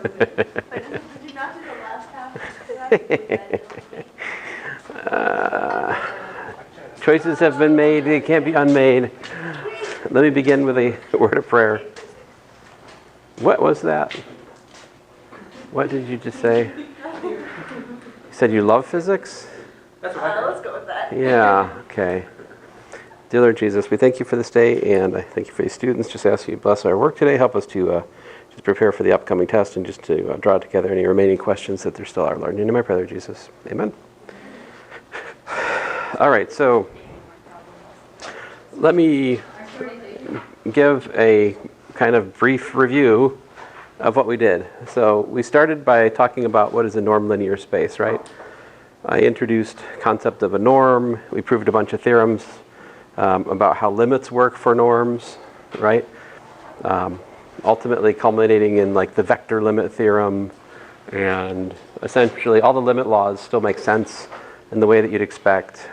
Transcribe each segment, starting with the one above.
Did you not do the last half? Choices have been made, they can't be unmade. Let me begin with a word of prayer. What was that? What did you just say? You said you love physics? Let's go with that. Yeah, okay. Dear Lord Jesus, we thank you for this day, and I thank you for these students. Just ask you to bless our work today. Help us to just prepare for the upcoming test and just to draw together any remaining questions that there still are, Lord. In your name I pray, Lord Jesus. Amen. All right, so let me give a kind of brief review of what we did. So we started by talking about what is a norm linear space, right? I introduced concept of a norm. We proved a bunch of theorems about how limits work for norms, right? Ultimately culminating in like the vector limit theorem, and essentially all the limit laws still make sense in the way that you'd expect.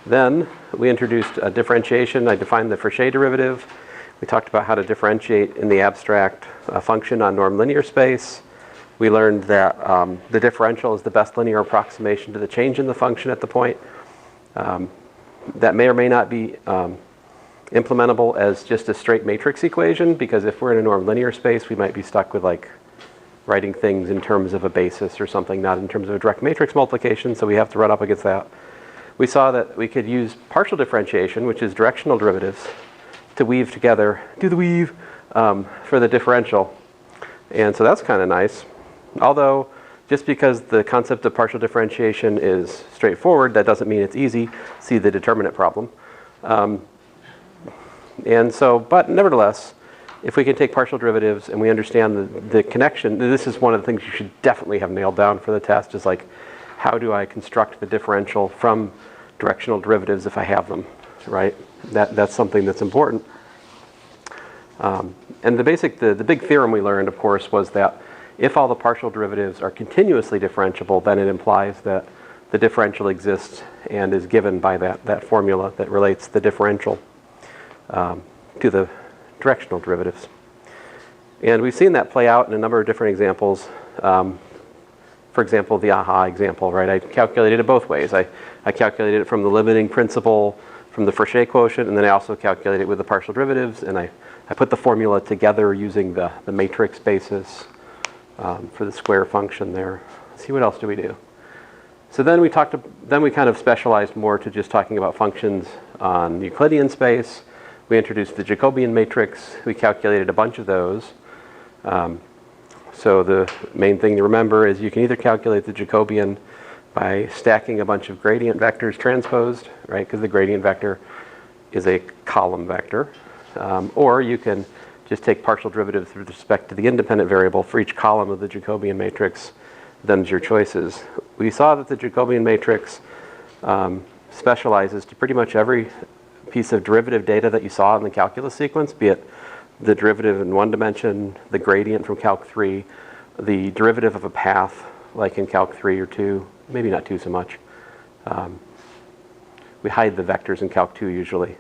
Then we introduced a differentiation. I defined the Fréchet derivative. We talked about how to differentiate in the abstract a function on norm linear space. We learned that the differential is the best linear approximation to the change in the function at the point. That may or may not be implementable as just a straight matrix equation, because if we're in a norm linear space, we might be stuck with like writing things in terms of a basis or something, not in terms of a direct matrix multiplication, so we have to run up against that. We saw that we could use partial differentiation, which is directional derivatives, to weave together, do the weave, for the differential. And so that's kind of nice. Although, just because the concept of partial differentiation is straightforward, that doesn't mean it's easy. See the determinant problem. And so, but nevertheless, if we can take partial derivatives and we understand the connection, this is one of the things you should definitely have nailed down for the test, is like, how do I construct the differential from directional derivatives if I have them, right? That's something that's important. And the big theorem we learned, of course, was that if all the partial derivatives are continuously differentiable, then it implies that the differential exists and is given by that formula that relates the differential to the directional derivatives. And we've seen that play out in a number of different examples. For example, the AHA example, right? I calculated it both ways. I calculated it from the limiting principle, from the Fréchet quotient, and then I also calculated it with the partial derivatives, and I put the formula together using the matrix basis for the square function there. Let's see, what else do we do? So then we kind of specialized more to just talking about functions on Euclidean space. We introduced the Jacobian matrix. We calculated a bunch of those. So the main thing to remember is you can either calculate the Jacobian by stacking a bunch of gradient vectors transposed, right? Because the gradient vector is a column vector. Or you can just take partial derivatives with respect to the independent variable for each column of the Jacobian matrix. Them's your choices. We saw that the Jacobian matrix specializes to pretty much every piece of derivative data that you saw in the calculus sequence, be it the derivative in one dimension, the gradient from Calc 3, the derivative of a path, like in Calc 3 or 2, maybe not 2 so much. We hide the vectors in Calc 2 usually.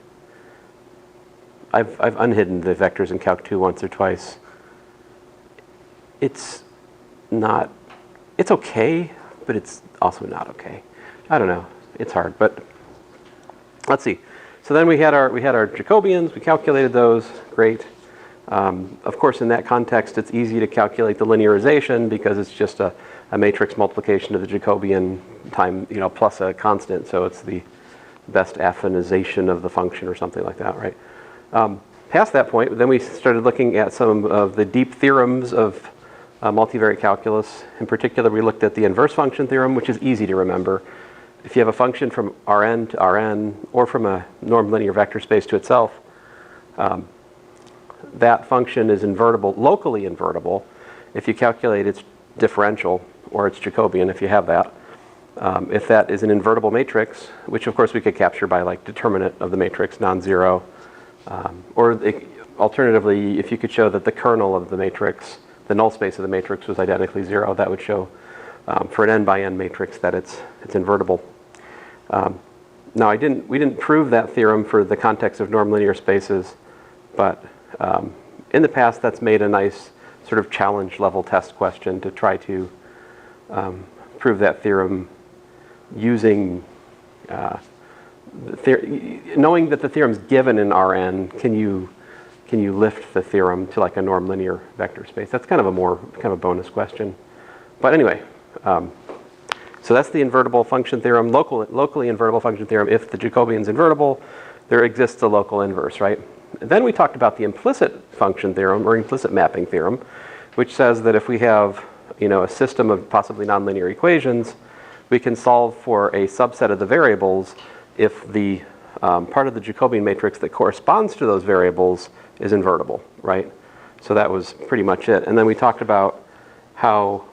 I've unhidden the vectors in Calc 2 once or twice. It's okay, but it's also not okay. I don't know, it's hard, but let's see. So then we had our Jacobians, we calculated those, great. Of course, in that context, it's easy to calculate the linearization because it's just a matrix multiplication of the Jacobian time, plus a constant. So it's the best affinization of the function or something like that, right? Past that point, then we started looking at some of the deep theorems of multivariate calculus. In particular, we looked at the inverse function theorem, which is easy to remember. If you have a function from Rn to Rn, or from a norm linear vector space to itself, that function is invertible, locally invertible, if you calculate its differential, or its Jacobian, if you have that. If that is an invertible matrix, which of course we could capture by like determinant of the matrix, non-zero, or alternatively, if you could show that the kernel of the matrix, the null space of the matrix was identically zero, that would show for an n by n matrix that it's invertible. Now we didn't prove that theorem for the context of norm linear spaces, but in the past that's made a nice sort of challenge level test question to try to prove that theorem using knowing that the theorem's given in Rn. Can you lift the theorem to like a norm linear vector space? That's kind of a bonus question. But anyway, so that's the invertible function theorem, locally invertible function theorem. If the Jacobian's invertible, there exists a local inverse, right? And then we talked about the implicit function theorem or implicit mapping theorem, which says that if we have, a system of possibly nonlinear equations, we can solve for a subset of the variables if the part of the Jacobian matrix that corresponds to those variables is invertible, right? So that was pretty much it. And then we talked about how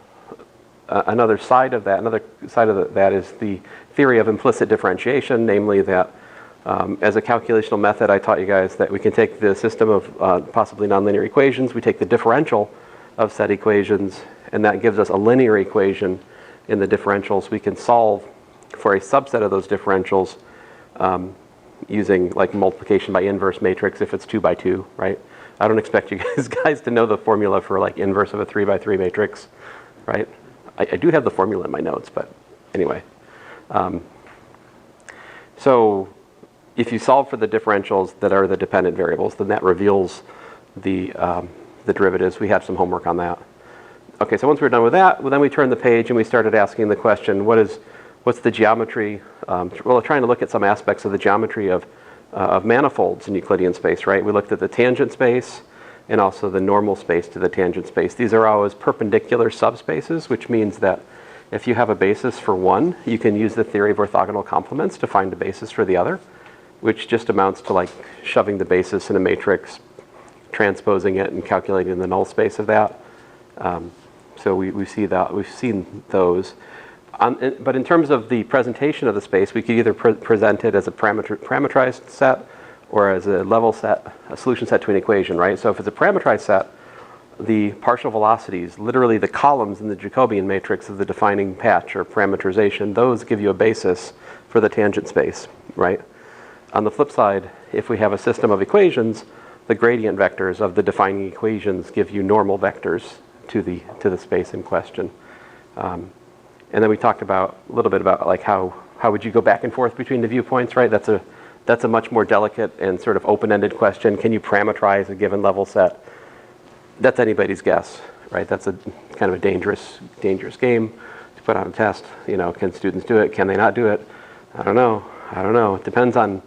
another side of that is the theory of implicit differentiation, namely that as a calculational method, I taught you guys that we can take the system of possibly nonlinear equations, we take the differential of said equations, and that gives us a linear equation in the differentials. We can solve for a subset of those differentials using like multiplication by inverse matrix if it's 2 by 2, right? I don't expect you guys to know the formula for like inverse of a 3 by 3 matrix, right? I do have the formula in my notes, but anyway. So if you solve for the differentials that are the dependent variables, then that reveals the derivatives. We had some homework on that. Okay, so once we're done with that, well, then we turned the page and we started asking the question, what's the geometry? Well, trying to look at some aspects of the geometry of manifolds in Euclidean space, right? We looked at the tangent space and also the normal space to the tangent space. These are always perpendicular subspaces, which means that if you have a basis for one, you can use the theory of orthogonal complements to find a basis for the other, which just amounts to like shoving the basis in a matrix, transposing it, and calculating the null space of that. So we see that, we've seen those. But in terms of the presentation of the space, we could either present it as a parametrized set or as a level set, a solution set to an equation, right? So if it's a parametrized set, the partial velocities, literally the columns in the Jacobian matrix of the defining patch or parameterization, those give you a basis for the tangent space, right? On the flip side, if we have a system of equations, the gradient vectors of the defining equations give you normal vectors to the space in question. And then we talked a little bit about like how would you go back and forth between the viewpoints, right? That's a much more delicate and sort of open-ended question. Can you parameterize a given level set? That's anybody's guess, right? That's a kind of a dangerous game to put on a test. Can students do it? Can they not do it? I don't know. It depends on,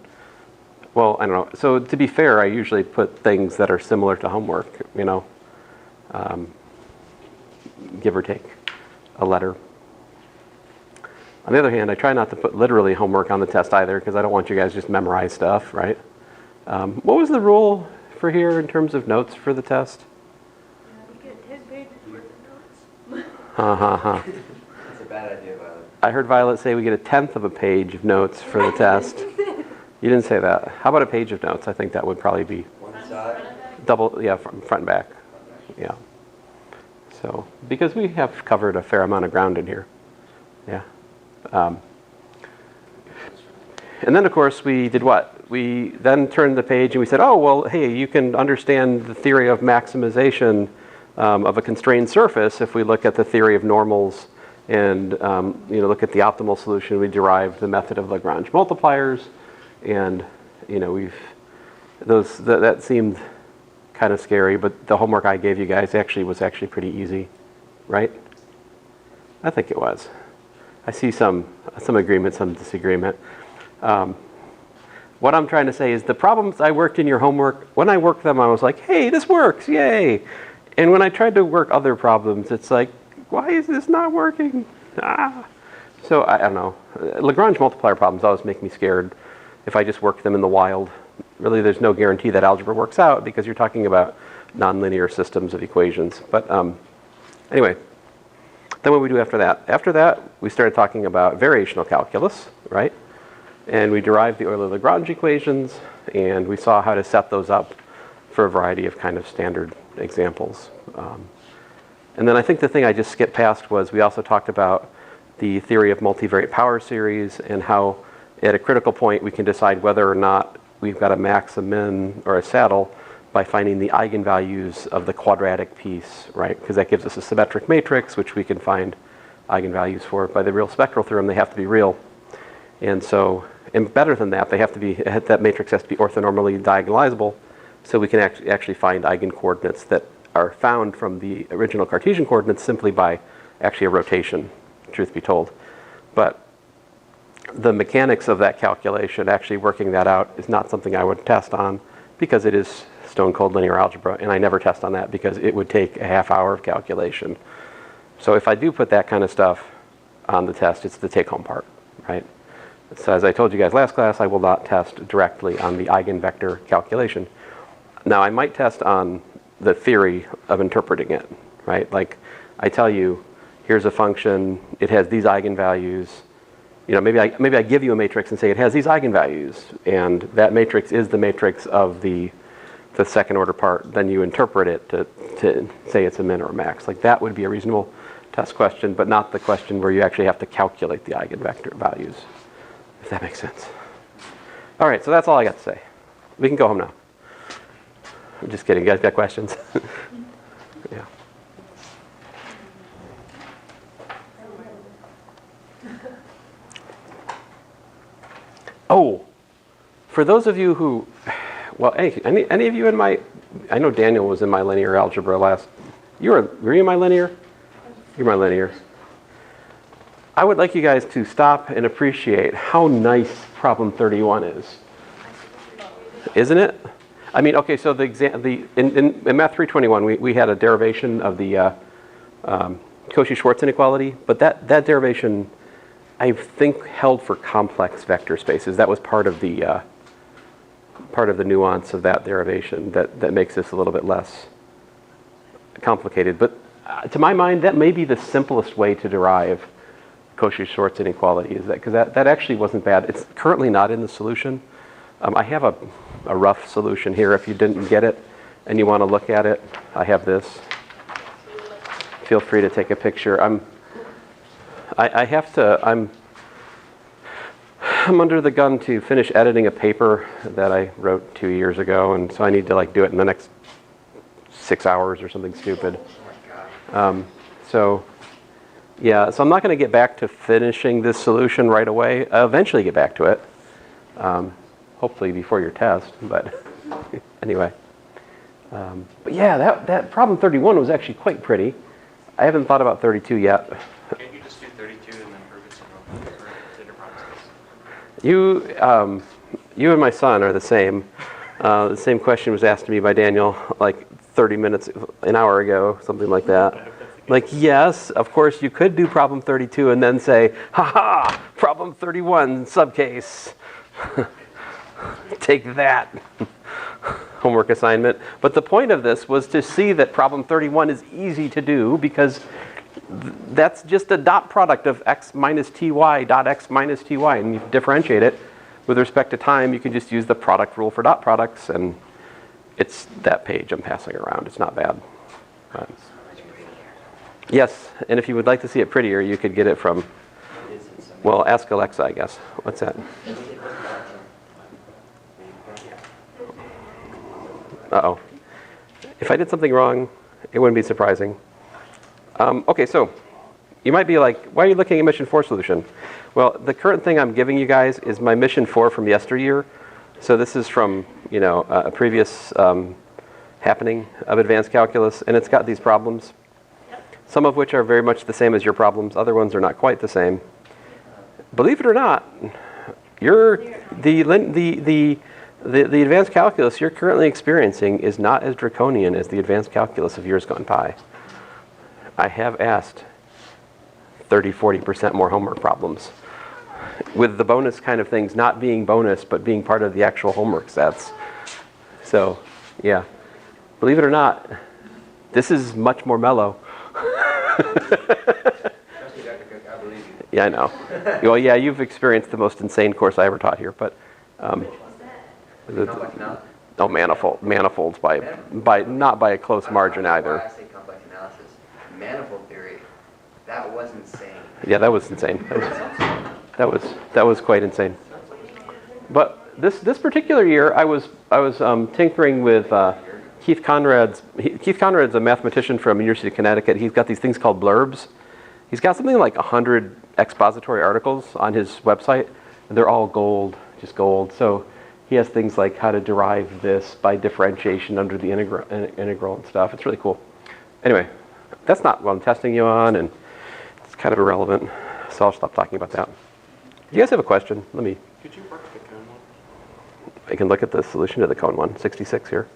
well, I don't know. So to be fair, I usually put things that are similar to homework, give or take a letter. On the other hand, I try not to put literally homework on the test either because I don't want you guys just memorize stuff, right? What was the rule for here in terms of notes for the test? You get 10 pages worth of notes. That's a bad idea, Violet. I heard Violet say we get 1/10 of a page of notes for the test. You didn't say that. How about a page of notes? I think that would probably be One side. double, yeah, front and back. Yeah. So, because we have covered a fair amount of ground in here. Yeah. And then, of course, we did what? We then turned the page and we said, oh, well, hey, you can understand the theory of maximization of a constrained surface if we look at the theory of normals and look at the optimal solution. We derived the method of Lagrange multipliers, and that seemed kind of scary, but the homework I gave you guys was actually pretty easy, right? I think it was. I see some agreement, some disagreement. What I'm trying to say is the problems I worked in your homework, when I worked them, I was like, hey, this works, yay. And when I tried to work other problems, it's like, why is this not working? So I don't know. Lagrange multiplier problems always make me scared if I just work them in the wild. Really, there's no guarantee that algebra works out because you're talking about nonlinear systems of equations. But anyway, then what we do after that? After that, we started talking about variational calculus, right? And we derived the Euler-Lagrange equations, and we saw how to set those up for a variety of kind of standard examples. And then I think the thing I just skipped past was we also talked about the theory of multivariate power series and how at a critical point we can decide whether or not we've got a max, a min, or a saddle by finding the eigenvalues of the quadratic piece, right? Because that gives us a symmetric matrix, which we can find eigenvalues for. By the real spectral theorem, they have to be real. And so, and better than that, they have to be, that matrix has to be orthonormally diagonalizable, so we can actually find eigencoordinates that are found from the original Cartesian coordinates simply by actually a rotation, truth be told. But the mechanics of that calculation, actually working that out, is not something I would test on because it is stone cold linear algebra, and I never test on that because it would take a half hour of calculation. So if I do put that kind of stuff on the test, it's the take-home part, right? So as I told you guys last class, I will not test directly on the eigenvector calculation. Now I might test on the theory of interpreting it, right? Like I tell you, here's a function, it has these eigenvalues. You know, maybe I give you a matrix and say it has these eigenvalues, and that matrix is the matrix of the second order part. Then you interpret it to say it's a min or a max. Like that would be a reasonable test question, but not the question where you actually have to calculate the eigenvector values, if that makes sense. All right, so that's all I got to say. We can go home now. I'm just kidding. You guys got questions? Yeah. Oh, for those of you who, well, any of you in my, I know Daniel was in my linear algebra last, were you in my linear? You're my linear. I would like you guys to stop and appreciate how nice problem 31 is. Isn't it? I mean, okay, so in Math 321, we had a derivation of the Cauchy-Schwarz inequality, but that derivation, I think, held for complex vector spaces. That was part of the nuance of that derivation that makes this a little bit less complicated. But to my mind, that may be the simplest way to derive Cauchy-Schwarz inequality, is that because that actually wasn't bad. It's currently not in the solution. I have a rough solution here. If you didn't get it and you want to look at it, I have this. Feel free to take a picture. I'm under the gun to finish editing a paper that I wrote 2 years ago, and so I need to like do it in the next 6 hours or something stupid. So I'm not going to get back to finishing this solution right away. I'll eventually get back to it, hopefully before your test, but anyway. But yeah, that problem 31 was actually quite pretty. I haven't thought about 32 yet. Can't you just do 32 and then prove it's a inner product space? You and my son are the same. The same question was asked to me by Daniel like 30 minutes, an hour ago, something like that. Like, yes, of course you could do problem 32 and then say, ha-ha, problem 31 subcase. Take that. Homework assignment. But the point of this was to see that problem 31 is easy to do because that's just a dot product of x minus ty dot x minus ty, and you differentiate it with respect to time. You can just use the product rule for dot products, and it's that page I'm passing around. It's not bad. Yes, and if you would like to see it prettier, you could get it from, well, ask Alexa, I guess. What's that? Uh-oh. If I did something wrong, it wouldn't be surprising. Okay, so you might be like, why are you looking at mission 4 solution? Well, the current thing I'm giving you guys is my mission 4 from yesteryear. So this is from, a previous happening of advanced calculus, and it's got these problems. Some of which are very much the same as your problems. Other ones are not quite the same. Believe it or not, the advanced calculus you're currently experiencing is not as draconian as the advanced calculus of years gone by. I have asked 30-40% more homework problems, with the bonus kind of things not being bonus but being part of the actual homework sets. So, yeah, believe it or not, this is much more mellow. Yeah, I know. Well, yeah, you've experienced the most insane course I ever taught here, but manifolds by not by a close margin either. Why I say complex analysis, manifold theory, that was insane. Yeah, that was insane. That was quite insane. But this particular year, I was tinkering with Keith Conrad's a mathematician from University of Connecticut. He's got these things called blurbs. He's got something like 100 expository articles on his website, and they're all gold, just gold. So he has things like how to derive this by differentiation under the integral and stuff. It's really cool. Anyway, that's not what I'm testing you on, and it's kind of irrelevant, so I'll stop talking about that. Do you guys have a question? Let me. Could you work the cone one? I can look at the solution to the cone one, 66 here.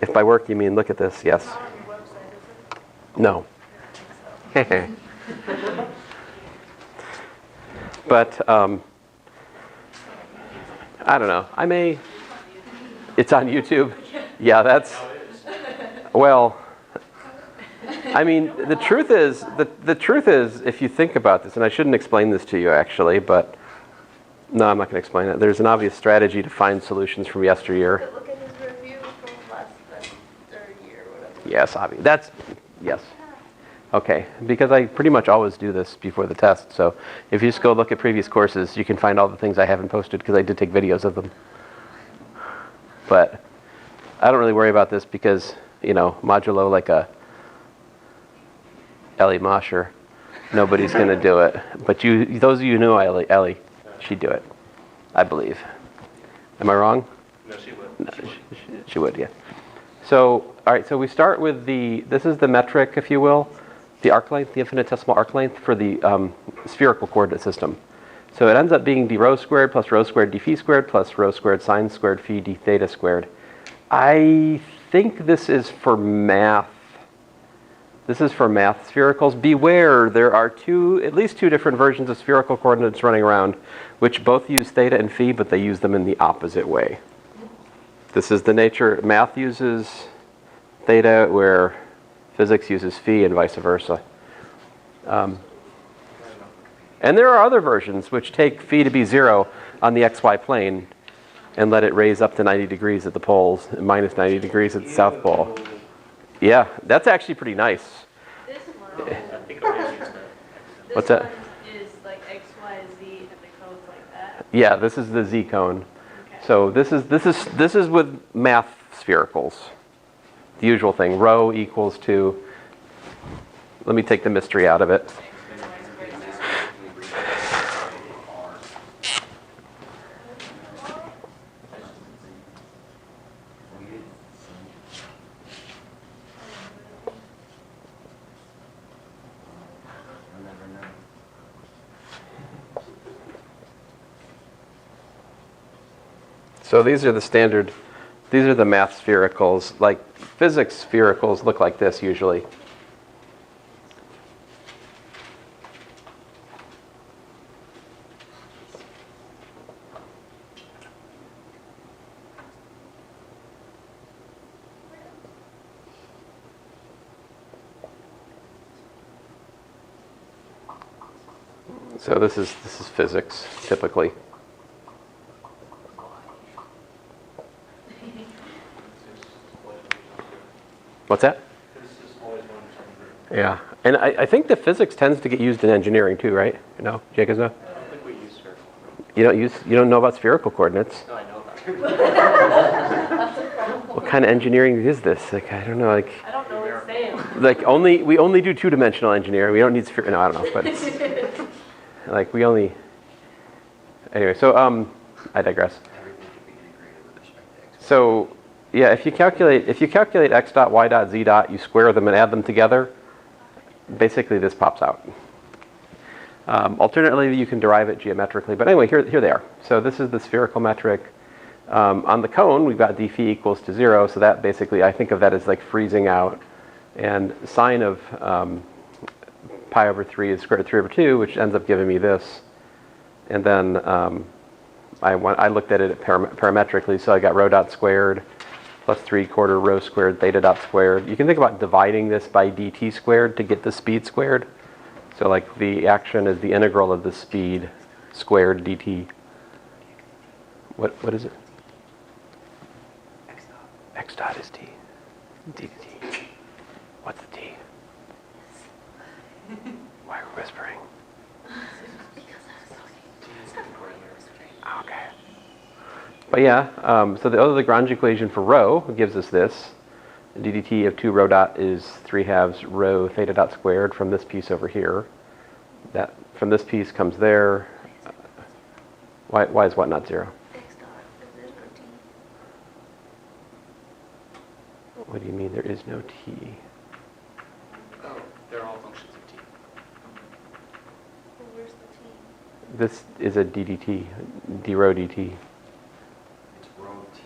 If by work you mean look at this, yes. Not on your website, is it? No. I think so. But I don't know. I may. It's on YouTube. Yeah, that's. Well, I mean, the truth is, if you think about this, and I shouldn't explain this to you actually, but no, I'm not going to explain it. There's an obvious strategy to find solutions from yesteryear. But look at his review from less than 30 or whatever. Yes, obvious. That's yes. Okay, because I pretty much always do this before the test. So if you just go look at previous courses, you can find all the things I haven't posted because I did take videos of them. But I don't really worry about this because, you know, modulo like a Ellie Mosher, nobody's going to do it. But you, those of you who know Ellie, she'd do it, I believe. Am I wrong? No, she would. No, she would, yeah. So, all right, so we start with this is the metric, if you will, the arc length, the infinitesimal arc length for the spherical coordinate system. So it ends up being d rho squared plus rho squared d phi squared plus rho squared sine squared phi d theta squared. I think this is for math. This is for math sphericals. Beware, there are at least two different versions of spherical coordinates running around, which both use theta and phi, but they use them in the opposite way. This is the nature. Math uses theta, where physics uses phi, and vice versa. And there are other versions which take phi to be 0 on the xy plane and let it raise up to 90 degrees at the poles and minus 90 degrees at the south pole. Yeah, that's actually pretty nice. This one, I think it'll use that. What's this that? one is like X, Y, Z, and the code's like that. Yeah, this is the z cone. Okay. So this is with math sphericals. The usual thing, rho equals to, let me take the mystery out of it. So these are the standard, these are the math sphericals. Like physics sphericals look like this usually. So this is physics typically. What's that? Yeah, and I think the physics tends to get used in engineering too, right? No, Jacobs, no? I don't think we use spherical. You don't know about spherical coordinates. No, I know about it. What kind of engineering is this? Like, I don't know, like I don't know what it's saying. like we only do two-dimensional engineering. We don't need no, I don't know, but it's, like we only. Anyway, so I digress. Everything can be integrated with respect to x. So yeah, if you calculate x dot, y dot, z dot, you square them and add them together, basically this pops out. Alternatively, you can derive it geometrically, but anyway, here they are. So this is the spherical metric. On the cone, we've got d phi equals to 0, so that basically, I think of that as like freezing out. And sine of pi over 3 is square root of 3 over 2, which ends up giving me this. And then I looked at it parametrically, so I got rho dot squared plus 3/4 rho squared theta dot squared. You can think about dividing this by dt squared to get the speed squared. So like the action is the integral of the speed squared dt. What is it? X dot. X dot is t. dt. What's the t? Why are we whispering? Okay. But yeah, so the other Lagrange equation for rho gives us this. ddt of 2 rho dot is 3/2 rho theta dot squared from this piece over here. That from this piece comes there. Why is what not 0? X dot, because there's no T. What do you mean there is no t? Oh, they're all functions of t. Well, where's the T? This is a ddt, d rho dt. It's rho t.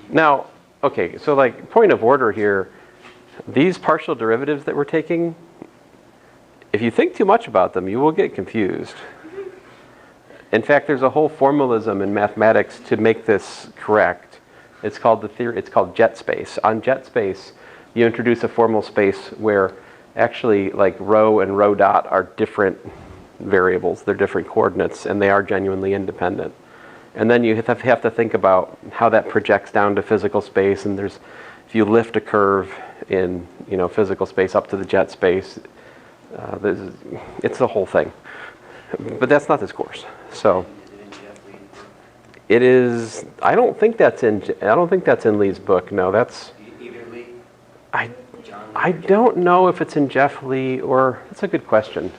Now, okay, so like point of order here, these partial derivatives that we're taking, if you think too much about them, you will get confused. In fact, there's a whole formalism in mathematics to make this correct. It's called the theory, it's called jet space. On jet space, you introduce a formal space where actually like rho and rho dot are different variables, they're different coordinates, and they are genuinely independent. And then you have to think about how that projects down to physical space, and there's, if you lift a curve in, physical space up to the jet space, it's the whole thing. But that's not this course. So it is. I don't think that's in Lee's book. No, that's. Either Lee, John Lee, I don't know if it's in Jeff Lee or. That's a good question.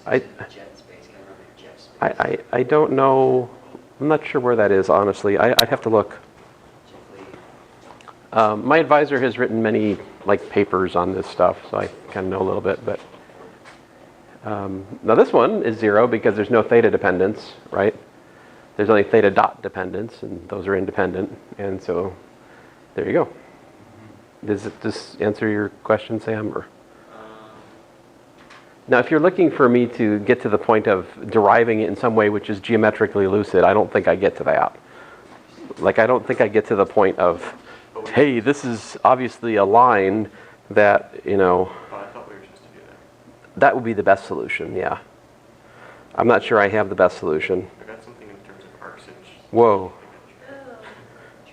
jet space. Can't remember jet space. I don't know. I'm not sure where that is, honestly. I'd have to look. Jeff Lee. My advisor has written many papers on this stuff, so I kind of know a little bit. But now this one is 0 because there's no theta dependence, right? There's only theta dot dependence, and those are independent. And so there you go. Does this answer your question, Sam? Or? Now, if you're looking for me to get to the point of deriving it in some way which is geometrically lucid, I don't think I get to that. I don't think I get to the point of, hey, this is obviously a line that, Oh, I thought we were supposed to do that. that would be the best solution, yeah. I'm not sure I have the best solution. I got something in terms of arc cinch. Whoa.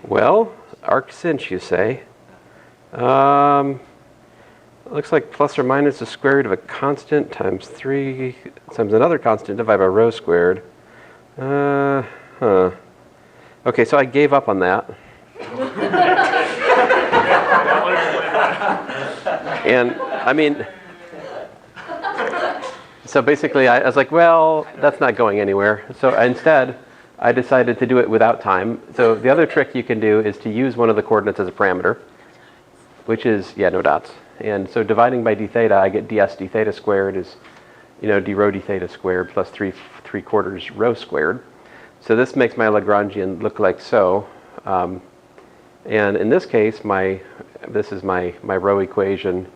Well, arc cinch, you say. Looks like plus or minus the square root of a constant times 3 times another constant divided by rho squared. Okay, so I gave up on that. And I mean, so basically I was like, well, that's not going anywhere. So instead, I decided to do it without time. So the other trick you can do is to use one of the coordinates as a parameter, which is, no dots. And so dividing by d theta, I get ds d theta squared is, d rho d theta squared plus 3/4 rho squared. So this makes my Lagrangian look like so. And in this case, this is my rho equation.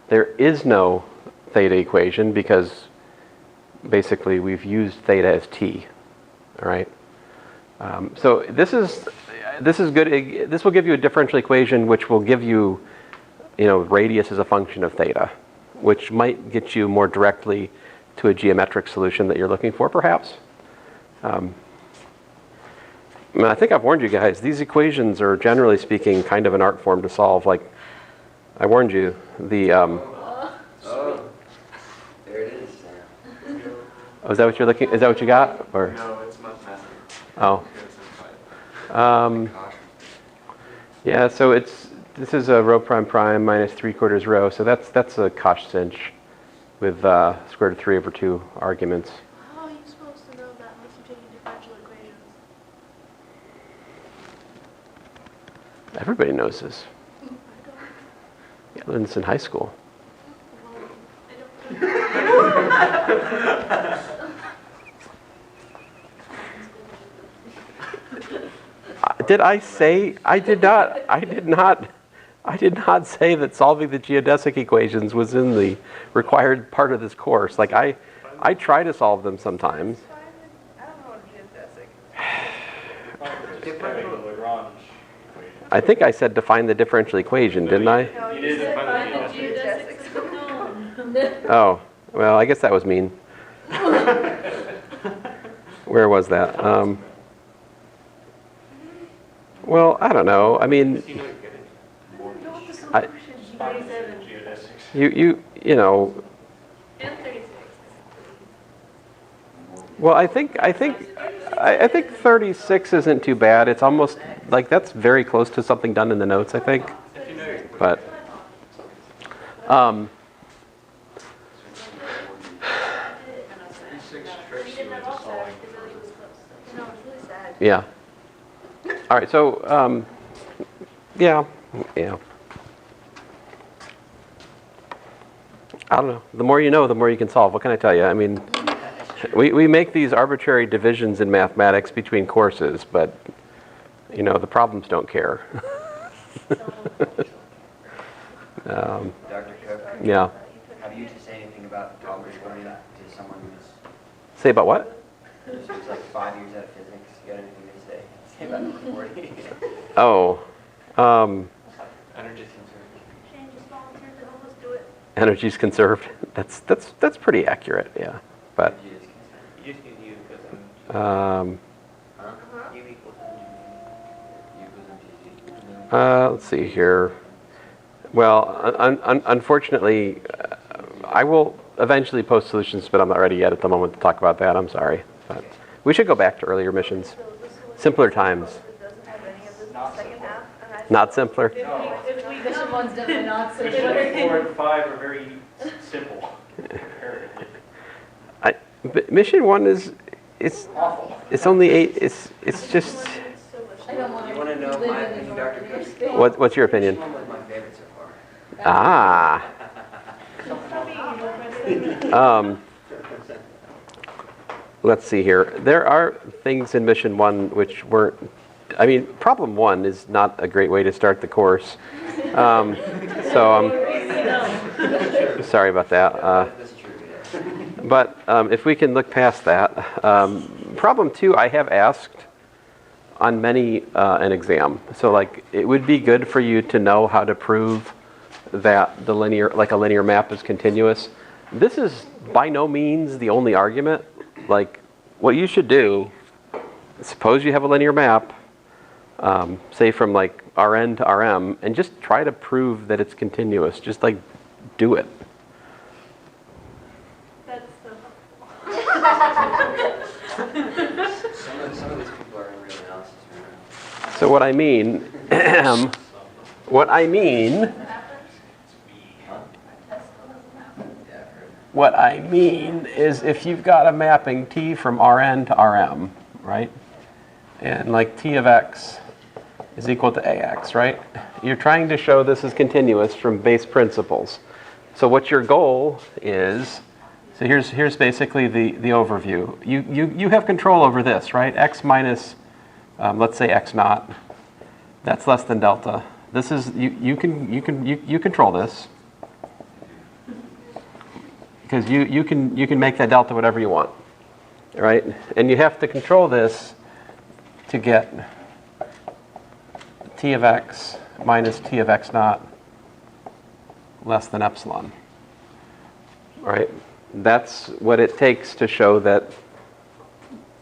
There is no theta equation because basically we've used theta as t. All right. So this is good. This will give you a differential equation which will give you, radius as a function of theta, which might get you more directly to a geometric solution that you're looking for, perhaps. I think I've warned you guys, these equations are generally speaking kind of an art form to solve. Like I warned you, the Oh, there it is. oh, is that what you're looking? Is that what you got? Or No, it's mathematics. oh, It's in 5. yeah. So this is a rho prime prime minus 3/4 rho. So that's a Koch cinch with square root of 3/2 arguments. How are you supposed to know that unless you're taking differential equations? Everybody knows this. I don't. Yeah, I learned this in high school. Well, I don't. Did I say? I did not. I did not say that solving the geodesic equations was in the required part of this course. Like I try to solve them sometimes. I don't know what geodesic. Differential Lagrange equation. I think I said define the differential equation, didn't I? No, You you did said find the find the geodesics. Oh, well, I guess that was mean. Where was that? Well, I don't know. I mean, You might get it. I don't know what the I- solution is. 37 Geodesics. you know. and 36. Well, I think I think 36 isn't too bad. It's almost, like, that's very close to something done in the notes, I think. If you know your But, um, 36 tricks you into solving. No, it's really sad. yeah. All right, so, yeah. I don't know. The more you know, the more you can solve. What can I tell you? I mean, we make these arbitrary divisions in mathematics between courses, but, you know, the problems don't care. Dr. Cook, Yeah. have you to say anything about college learning to someone who's Say about what? who's like 5 years out of physics? You got anything to say? Say about number 40? Oh, Energy conservation. Shane just volunteered to help us do it. energy's conserved. That's pretty accurate, yeah. But, Energy is conserved. You just need U because Huh? U equals energy. U goes into Z. let's see here. Well, unfortunately, I will eventually post solutions, but I'm not ready yet at the moment to talk about that. I'm sorry. But we should go back to earlier missions. So this one Simpler times. that doesn't have any of this in the second half. And I Not simpler. If we Mission one's definitely not Mission simpler. 4 and 5 are very simple. comparatively. Mission 1 is, it's only 8, it's just, I don't want You to want to know live my in opinion, an Dr. ordinary Cook? space. what's your opinion? This one was my favorite so far. Ah. Let's see here. There are things in Mission 1 which weren't, I mean, problem 1 is not a great way to start the course. So I'm sorry about that. That's true, yeah. But if we can look past that. Problem 2, I have asked on many an exam. So like, it would be good for you to know how to prove that the linear, like a linear map is continuous. This is by no means the only argument. Like, what you should do, suppose you have a linear map, say from like Rn to Rm, and just try to prove that it's continuous. Just like, do it. That's the. Some of these people are in real analysis right now. So what I mean, what I mean is if you've got a mapping T from Rn to Rm, right? And like T of x is equal to Ax, right? You're trying to show this is continuous from base principles. So what your goal is, so here's basically the overview. You have control over this, right? X minus, let's say x naught. That's less than delta. This is, you control this. Because you can make that delta whatever you want, right? And you have to control this to get T of x minus T of x naught less than epsilon, right? That's what it takes to show that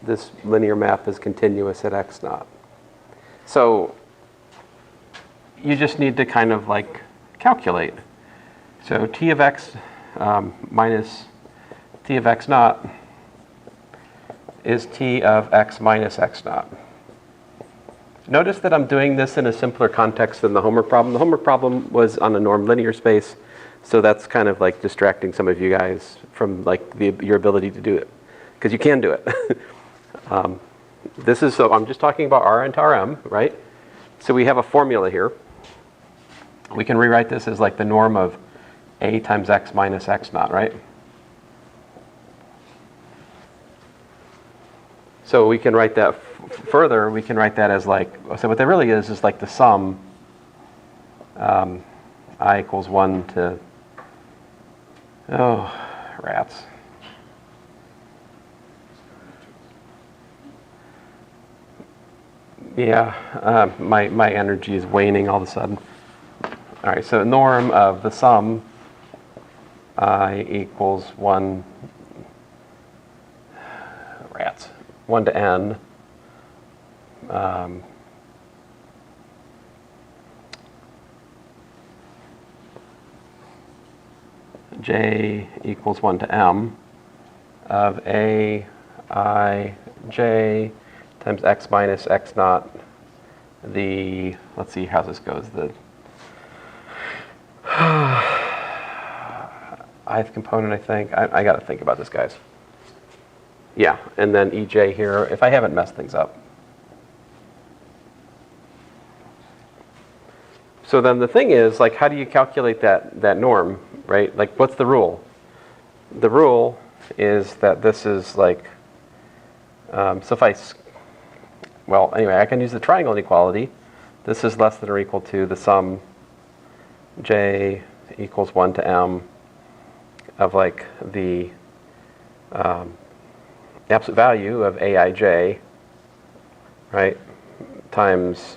this linear map is continuous at x naught. So you just need to kind of like calculate. So T of x minus T of x naught is T of x minus x naught. Notice that I'm doing this in a simpler context than the homework problem. The homework problem was on a norm linear space, so that's kind of like distracting some of you guys from like your ability to do it, because you can do it. This is, so I'm just talking about Rn to Rm, right? So we have a formula here. We can rewrite this as like the norm of A times x minus x naught, right? So we can write that further. We can write that as like, so what that really is like the sum I equals 1 to, oh, rats. Yeah, my energy is waning all of a sudden. All right, so norm of the sum I equals 1, rats, 1 to n. J equals 1 to m of A, I, J times x minus x naught. The, let's see how this goes. The ith component, I think. I got to think about this, guys. Yeah, and then ej here, if I haven't messed things up. So then the thing is, like, how do you calculate that norm, right? Like, what's the rule? The rule is that this is like, well, anyway, I can use the triangle inequality. This is less than or equal to the sum j equals 1 to m of like the absolute value of aij, right, times,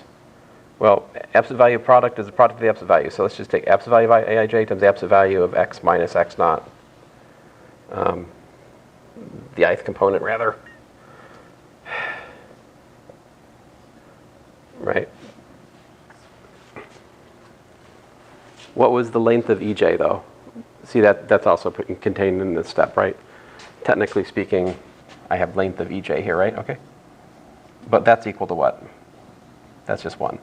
well, absolute value of product is the product of the absolute value. So let's just take absolute value of aij times the absolute value of x minus x naught. The ith component, rather. Right. What was the length of ej, though? See, that's also contained in this step, right? Technically speaking, I have length of ej here, right? Okay. But that's equal to what? That's just 1.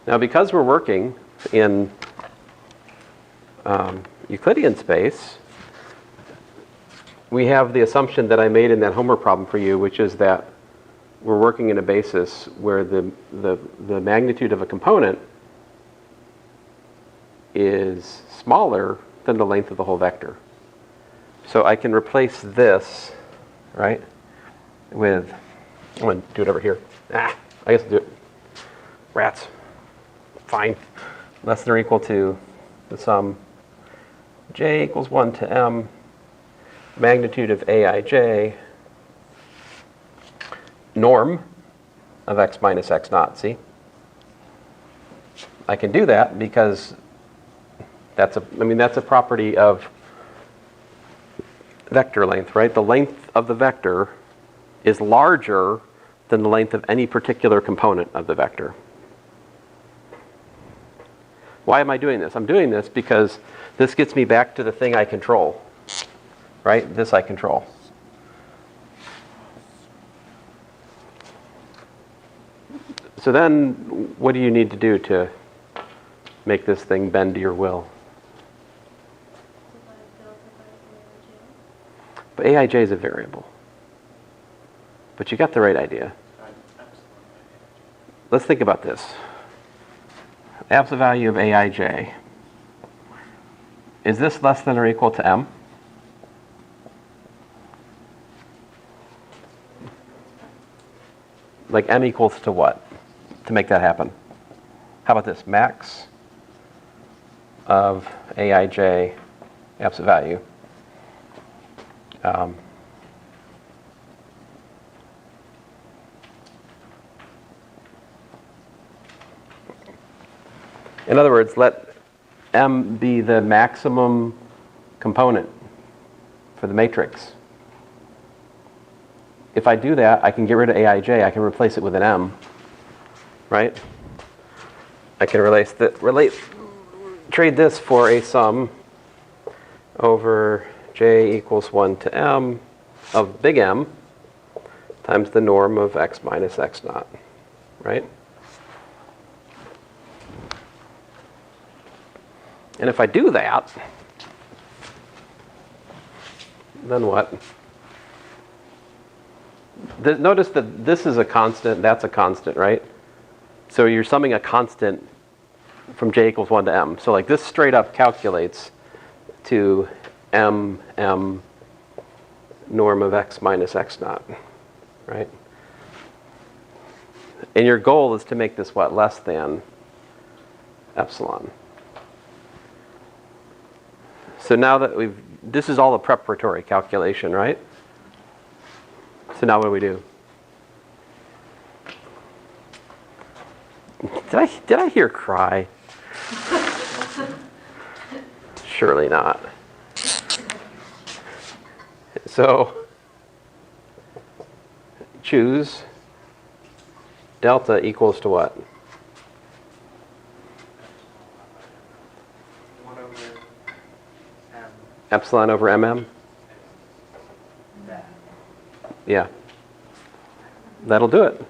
Now, because we're working in Euclidean space, we have the assumption that I made in that homework problem for you, which is that we're working in a basis where the magnitude of a component is smaller than the length of the whole vector. So I can replace this, right, with, I'm going to do it over here. I guess I'll do it. Rats. Fine. Less than or equal to the sum j equals 1 to m, magnitude of aij, norm of x minus x naught. See? I can do that because that's a property of vector length, right? The length of the vector is larger than the length of any particular component of the vector. Why am I doing this? I'm doing this because this gets me back to the thing I control, right? This I control. So then, what do you need to do to make this thing bend to your will? But aij is a variable. But you got the right idea. Let's think about this. Absolute value of aij. Is this less than or equal to m? Like m equals to what to make that happen? How about this? Max of aij, absolute value. In other words, let m be the maximum component for the matrix. If I do that, I can get rid of aij. I can replace it with an m, right? I can trade this for a sum over j equals 1 to m of big M times the norm of x minus x naught, right? And if I do that, then what? Notice that this is a constant, that's a constant, right? So you're summing a constant from j equals 1 to m. So like this straight up calculates to m norm of x minus x naught, right? And your goal is to make this what? Less than epsilon. So now that this is all a preparatory calculation, right? So now what do we do? Did I hear cry? Surely not. So choose delta equals to what? 1 over m. Epsilon over mm? That. Yeah. That'll do it.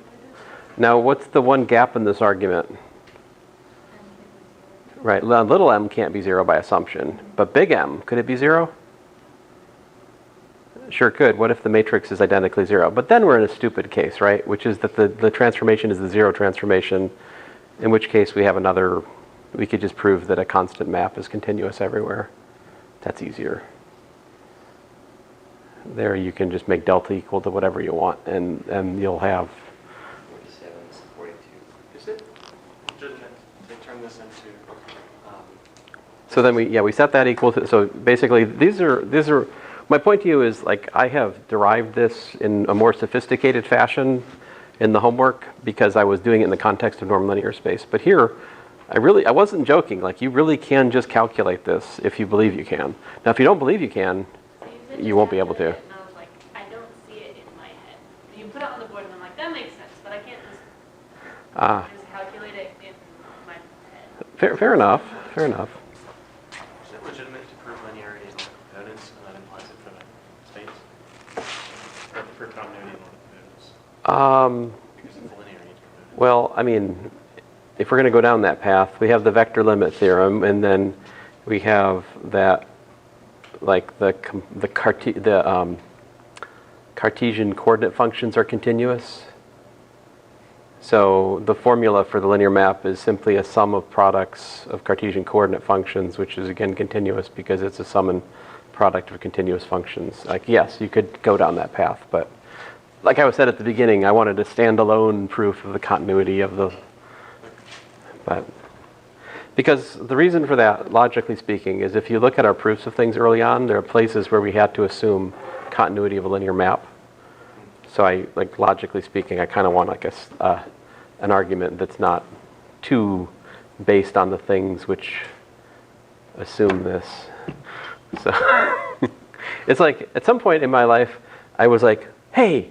Now, what's the one gap in this argument? Right, little m can't be 0 by assumption, but big M, could it be 0? Sure could. What if the matrix is identically 0? But then we're in a stupid case, right? Which is that the transformation is the 0 transformation, in which case we have another, we could just prove that a constant map is continuous everywhere. That's easier. There you can just make delta equal to whatever you want, and you'll have... 47 is 42. Is it legitimate to turn this into, So then we set that equal to, so basically these are, my point to you is like I have derived this in a more sophisticated fashion in the homework because I was doing it in the context of norm linear space. But here, I wasn't joking, like you really can just calculate this if you believe you can. Now if you don't believe you can, you won't be able to. And I was like, I don't see it in my head. And you put it on the board and I'm like, that makes sense, but I can't just calculate it in my head. Fair enough, fair enough. is it legitimate to prove linearity in components and that implies it for the states? Or for continuity in components? Because it's linear in each component. Well, I mean, if we're going to go down that path, we have the vector limit theorem, and then we have that, like the Cartesian coordinate functions are continuous. So the formula for the linear map is simply a sum of products of Cartesian coordinate functions, which is again continuous because it's a sum and product of continuous functions. Like, yes, you could go down that path, but like I said at the beginning, I wanted a standalone proof of the continuity of the, but because the reason for that, logically speaking, is if you look at our proofs of things early on, there are places where we had to assume continuity of a linear map. So I, like logically speaking, I kind of want like an argument that's not too based on the things which assume this. So it's like at some point in my life, I was like, hey,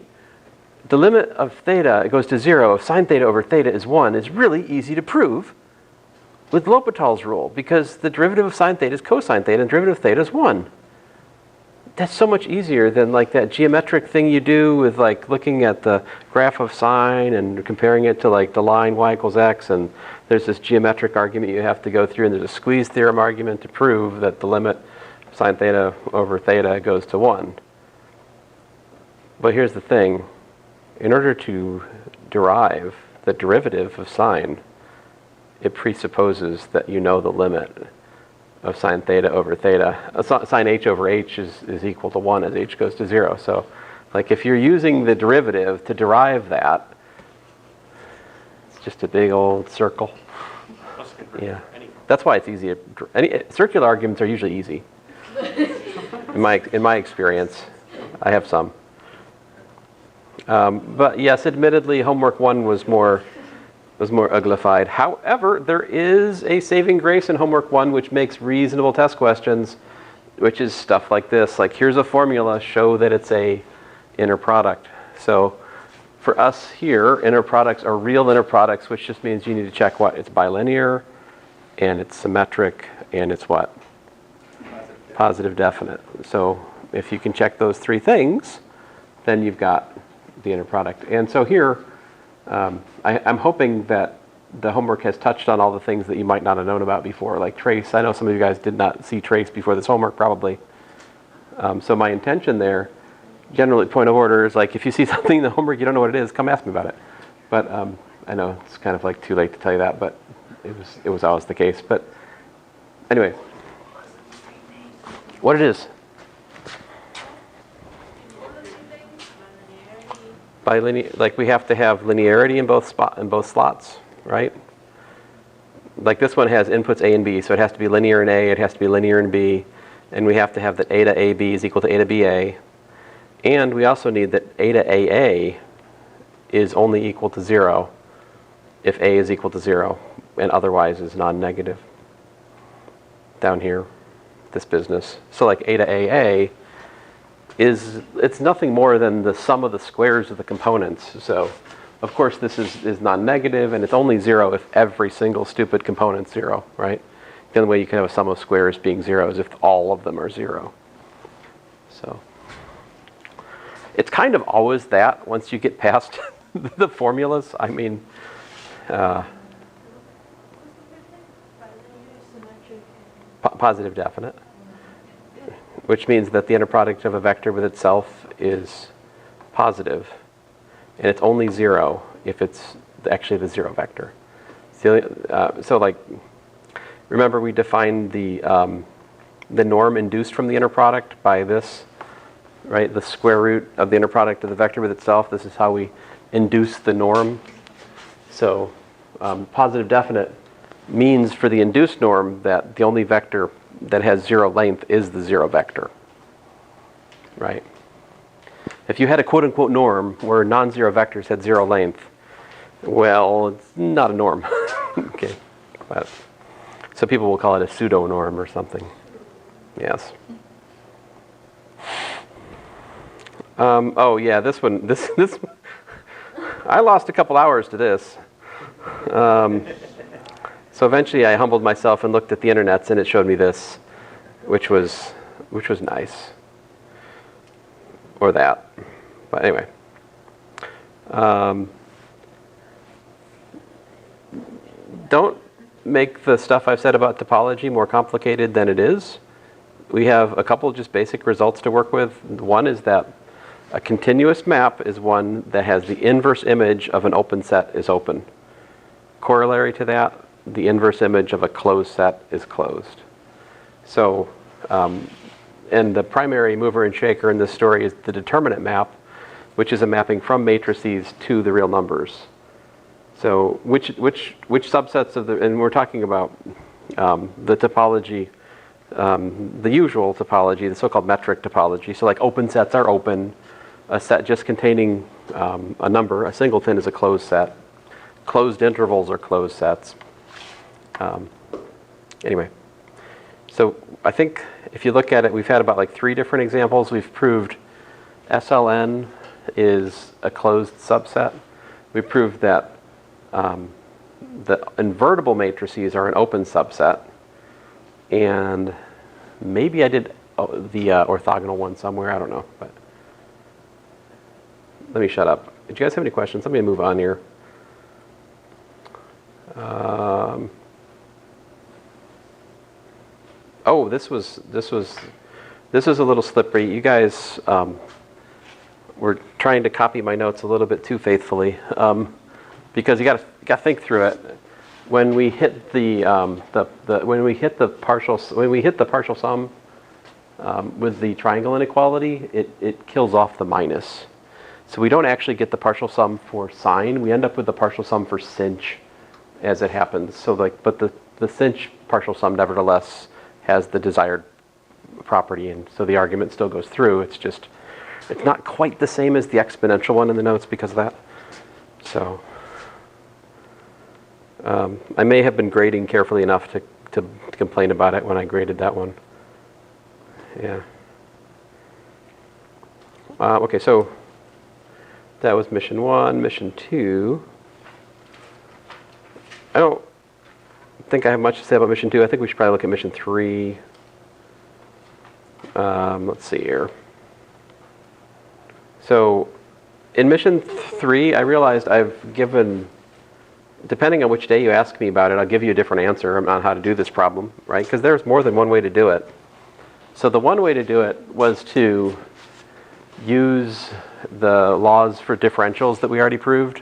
the limit of theta goes to 0 if sine theta over theta is 1 is really easy to prove with L'Hopital's rule, because the derivative of sine theta is cosine theta and derivative of theta is 1. That's so much easier than like that geometric thing you do with like looking at the graph of sine and comparing it to like the line y equals x, and there's this geometric argument you have to go through, and there's a squeeze theorem argument to prove that the limit of sine theta over theta goes to 1. But here's the thing. In order to derive the derivative of sine, it presupposes that you know the limit of sine theta over theta. Sine h over h is equal to 1 as h goes to 0. So like if you're using the derivative to derive that, it's just a big old circle. Yeah, that's why it's easy. Circular arguments are usually easy. In my experience, I have some. But yes, admittedly, homework 1 was more uglified. However, there is a saving grace in homework 1 which makes reasonable test questions, which is stuff like this. Like, here's a formula, show that it's a inner product. So for us here, inner products are real inner products, which just means you need to check what? It's bilinear, and it's symmetric, and it's what? Positive definite. So if you can check those 3 things, then you've got the inner product. And so here, I'm hoping that the homework has touched on all the things that you might not have known about before, like trace. I know some of you guys did not see trace before this homework, probably. So my intention there, generally point of order, is like if you see something in the homework you don't know what it is, come ask me about it. But I know it's kind of like too late to tell you that, but it was always the case. But anyway, what it is. By linear, like we have to have linearity in both slots, right? Like this one has inputs A and B, so it has to be linear in A, it has to be linear in B, and we have to have that A to AB is equal to A to BA, and we also need that A to AA is only equal to 0 if A is equal to 0, and otherwise is non-negative. Down here, this business. So like A to AA it's nothing more than the sum of the squares of the components. So of course this is non-negative, and it's only 0 if every single stupid component's 0, right? The only way you can have a sum of squares being 0 is if all of them are 0. So it's kind of always that once you get past the formulas, I mean, positive definite, which means that the inner product of a vector with itself is positive, and it's only 0 if it's actually the 0 vector. So like, remember we defined the norm induced from the inner product by this, right? The square root of the inner product of the vector with itself. This is how we induce the norm. So positive definite means for the induced norm that the only vector that has 0 length is the 0 vector, right? If you had a quote-unquote norm where non-zero vectors had 0 length, well, it's not a norm. Okay, but, so people will call it a pseudo-norm or something. Yes. Oh yeah, this one. This. I lost a couple hours to this. So eventually, I humbled myself and looked at the internets, and it showed me this, which was nice. Or that, but anyway. Don't make the stuff I've said about topology more complicated than it is. We have a couple just basic results to work with. One is that a continuous map is one that has the inverse image of an open set is open. Corollary to that, the inverse image of a closed set is closed. So, and the primary mover and shaker in this story is the determinant map, which is a mapping from matrices to the real numbers. So which subsets of the, and we're talking about the topology, the usual topology, the so-called metric topology. So like open sets are open. A set just containing a number, a singleton, is a closed set. Closed intervals are closed sets. Anyway, so I think if you look at it, we've had about like 3 different examples. We've proved SLN is a closed subset. We proved that the invertible matrices are an open subset. And maybe I did the orthogonal one somewhere. I don't know. But let me shut up. Did you guys have any questions? Let me move on here. Oh, this was a little slippery. You guys were trying to copy my notes a little bit too faithfully, because you got to think through it. When we hit the partial sum with the triangle inequality, it kills off the minus. So we don't actually get the partial sum for sine. We end up with the partial sum for sinh as it happens. So like, but the sinh partial sum nevertheless has the desired property, and so the argument still goes through. It's just, it's not quite the same as the exponential one in the notes because of that. So I may have been grading carefully enough to complain about it when I graded that one. Yeah. Okay, so that was mission 1. Mission 2. I don't think I have much to say about mission 2. I think we should probably look at mission 3. Let's see here. So in mission 3, I realized I've given, depending on which day you ask me about it, I'll give you a different answer on how to do this problem, right? Because there's more than one way to do it. So the one way to do it was to use the laws for differentials that we already proved.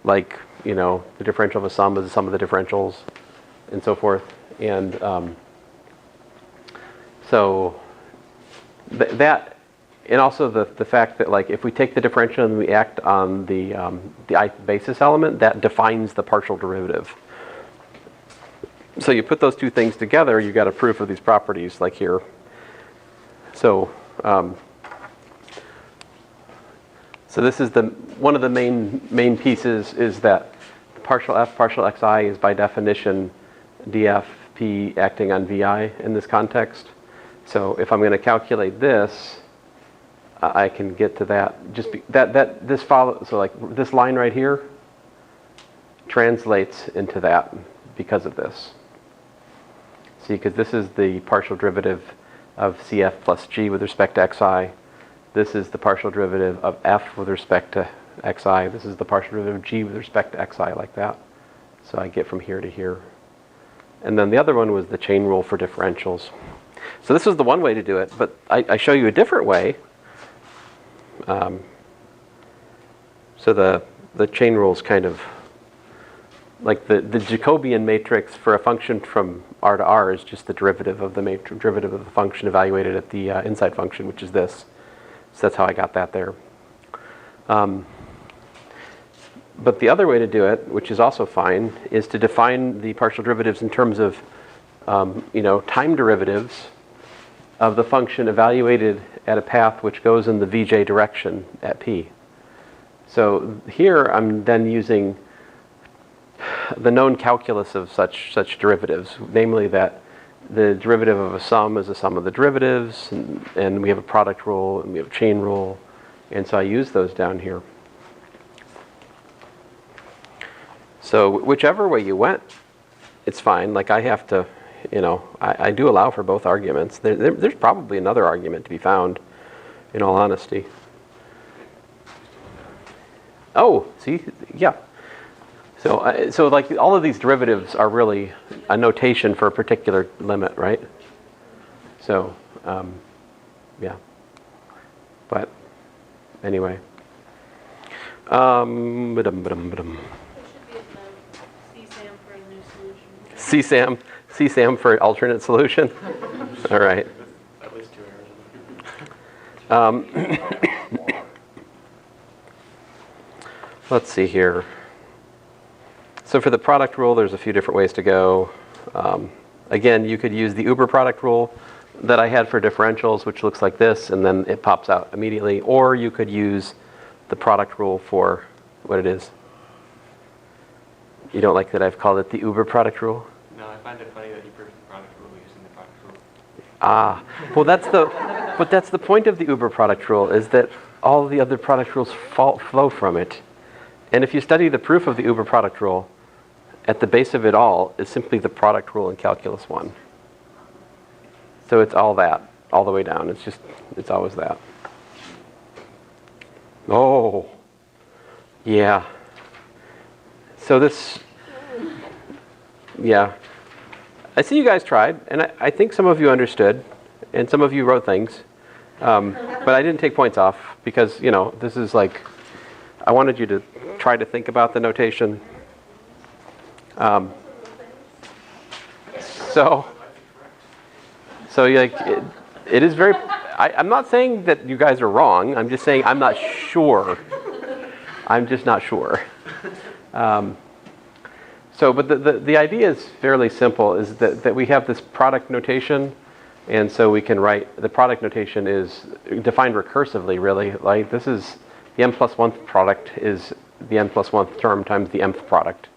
Like, you know, the differential of a sum is the sum of the differentials and so forth. And so that, and also the fact that, like, if we take the differential and we act on the ith basis element, that defines the partial derivative. So you put those two things together, you got a proof of these properties, like here. So so this is one of the main pieces is that partial f partial xi is by definition dfp acting on vi in this context. So if I'm going to calculate this, I can get to that. Just this follows. So like this line right here translates into that because of this. See, because this is the partial derivative of cf plus g with respect to xi. This is the partial derivative of f with respect to xi. This is the partial derivative of g with respect to xi, like that. So I get from here to here. And then the other one was the chain rule for differentials. So this was the one way to do it, but I show you a different way. So the chain rule is kind of like the Jacobian matrix for a function from R to R is just the derivative of the derivative of the function evaluated at the inside function, which is this. So that's how I got that there. But the other way to do it, which is also fine, is to define the partial derivatives in terms of time derivatives of the function evaluated at a path which goes in the vj direction at p. So here I'm then using the known calculus of such derivatives, namely that the derivative of a sum is a sum of the derivatives, and we have a product rule, and we have a chain rule, and so I use those down here. So whichever way you went, it's fine. Like I have to, I do allow for both arguments. There's probably another argument to be found, in all honesty. Oh, see, yeah. So like all of these derivatives are really a notation for a particular limit, right? So, yeah. But anyway. It should be in the CSAM for a new solution. CSAM for alternate solution. All right. At least 2 errors. Let's see here. So for the product rule, there's a few different ways to go. Again, you could use the Uber product rule that I had for differentials, which looks like this, and then it pops out immediately. Or you could use the product rule for what it is. You don't like that I've called it the Uber product rule? No, I find it funny that you proved the product rule using the product rule. Ah, well that's the point of the Uber product rule, is that all the other product rules flow from it. And if you study the proof of the Uber product rule, at the base of it all is simply the product rule in calculus 1. So it's all that, all the way down. It's always that. Oh, yeah. So this, yeah. I see you guys tried, and I think some of you understood, and some of you wrote things. But I didn't take points off because, this is like, I wanted you to try to think about the notation. So like it is very. I'm not saying that you guys are wrong. I'm just saying I'm not sure. I'm just not sure. But the idea is fairly simple. Is that we have this product notation, and so we can write the product notation is defined recursively. Really, like this is the m plus 1th product is the n plus 1th term times the mth product.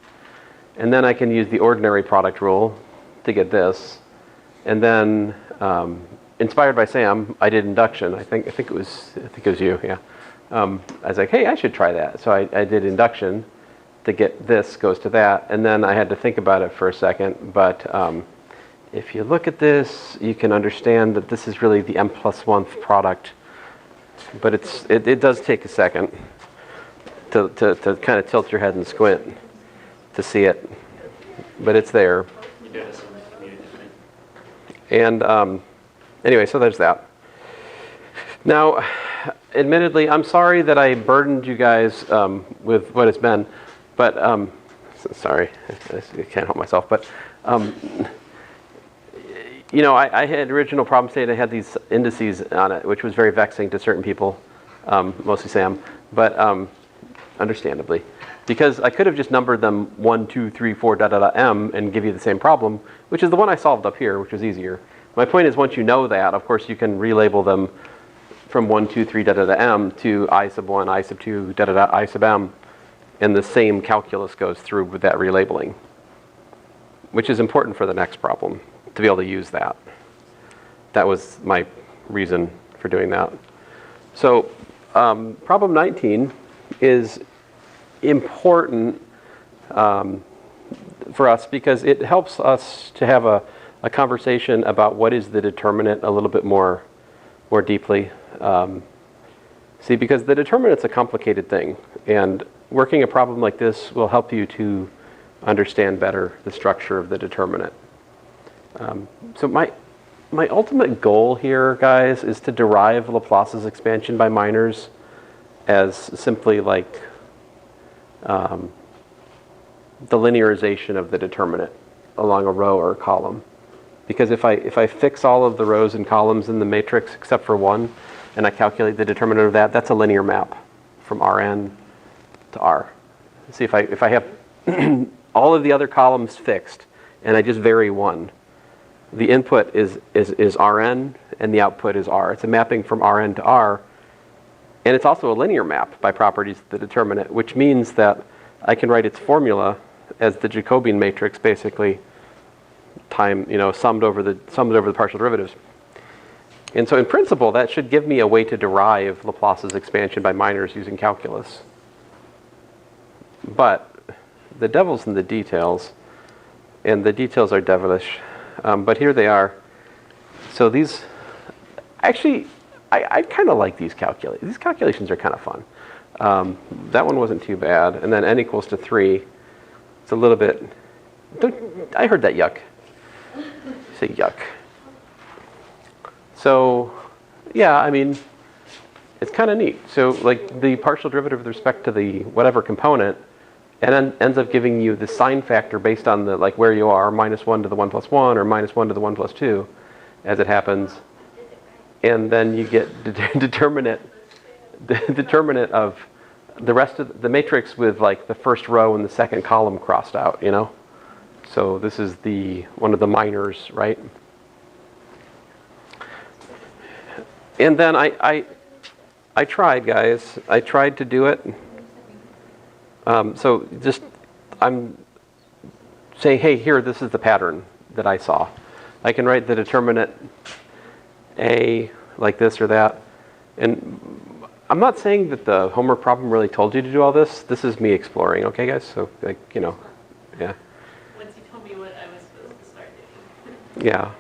And then I can use the ordinary product rule to get this. And then, inspired by Sam, I did induction. I think it was you, yeah. I was like, hey, I should try that. So I did induction to get this goes to that. And then I had to think about it for a second. But if you look at this, you can understand that this is really the m plus 1th product. But it does take a second to kind of tilt your head and squint to see it, but it's there. You did this immediately. And anyway, so there's that. Now, admittedly, I'm sorry that I burdened you guys with what it's been, but sorry, I can't help myself. But I had original problem state. I had these indices on it, which was very vexing to certain people, mostly Sam, but understandably. Because I could have just numbered them 1, 2, 3, 4, m and give you the same problem, which is the one I solved up here, which was easier. My point is, once you know that, of course, you can relabel them from 1, 2, 3, m to I sub 1, I sub 2, I sub m, and the same calculus goes through with that relabeling, which is important for the next problem, to be able to use that. That was my reason for doing that. So problem 19 is important for us because it helps us to have a conversation about what is the determinant a little bit more deeply. See, because the determinant's a complicated thing, and working a problem like this will help you to understand better the structure of the determinant. So my ultimate goal here, guys, is to derive Laplace's expansion by minors as simply like the linearization of the determinant along a row or a column. Because if I fix all of the rows and columns in the matrix except for one, and I calculate the determinant of that, that's a linear map from Rn to R. See, if I have all of the other columns fixed, and I just vary one, the input is Rn, and the output is R. It's a mapping from Rn to R, and it's also a linear map by properties of the determinant, which means that I can write its formula as the Jacobian matrix, basically, summed over the partial derivatives. And so in principle, that should give me a way to derive Laplace's expansion by minors using calculus. But the devil's in the details, and the details are devilish. But here they are. So these, actually, I kind of like these calculations. These calculations are kind of fun. That one wasn't too bad. And then n equals to 3. It's a little bit, I heard that yuck. Say yuck. So, yeah, I mean, it's kind of neat. So, like, the partial derivative with respect to the whatever component, and then ends up giving you the sign factor based on the, like, where you are, -1 to the 1 plus 1, or -1 to the 1 plus 2, as it happens. And then you get the determinant of the rest of the matrix with, like, the first row and the second column crossed out, you know? So this is one of the minors, right? And then I tried, guys. I tried to do it. So just, I'm saying, hey, here, this is the pattern that I saw. I can write the determinant A like this or that. And I'm not saying that the homework problem really told you to do all this. This is me exploring, okay, guys? So, like, yeah. Once you told me what I was supposed to start doing. Yeah.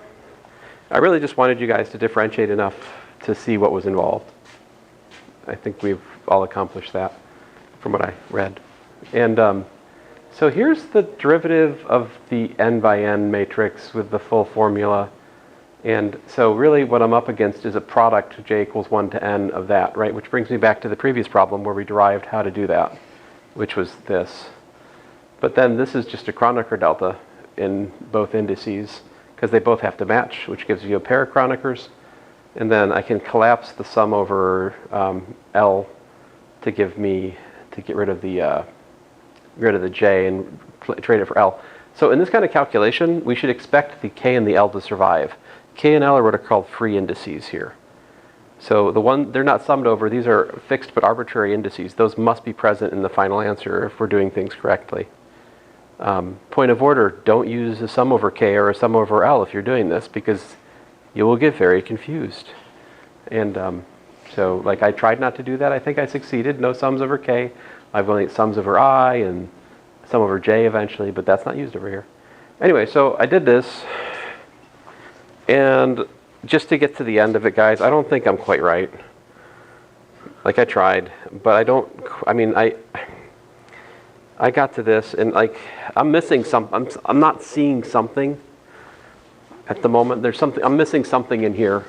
I really just wanted you guys to differentiate enough to see what was involved. I think we've all accomplished that from what I read. And so here's the derivative of the n by n matrix with the full formula. And so really what I'm up against is a product j equals 1 to n of that, right? Which brings me back to the previous problem where we derived how to do that, which was this. But then this is just a Kronecker delta in both indices because they both have to match, which gives you a pair of Kronekers. And then I can collapse the sum over L to get rid of the J and trade it for L. So in this kind of calculation, we should expect the K and the L to survive. K and L are what are called free indices here. So they're not summed over. These are fixed but arbitrary indices. Those must be present in the final answer if we're doing things correctly. Point of order, don't use a sum over K or a sum over L if you're doing this because you will get very confused. And so like I tried not to do that. I think I succeeded. No sums over K. I've only sums over I and sum over J eventually, but that's not used over here. Anyway, so I did this. And just to get to the end of it, guys, I don't think I'm quite right. Like I tried, but I got to this and like I'm missing I'm not seeing something at the moment. There's something, I'm missing something in here.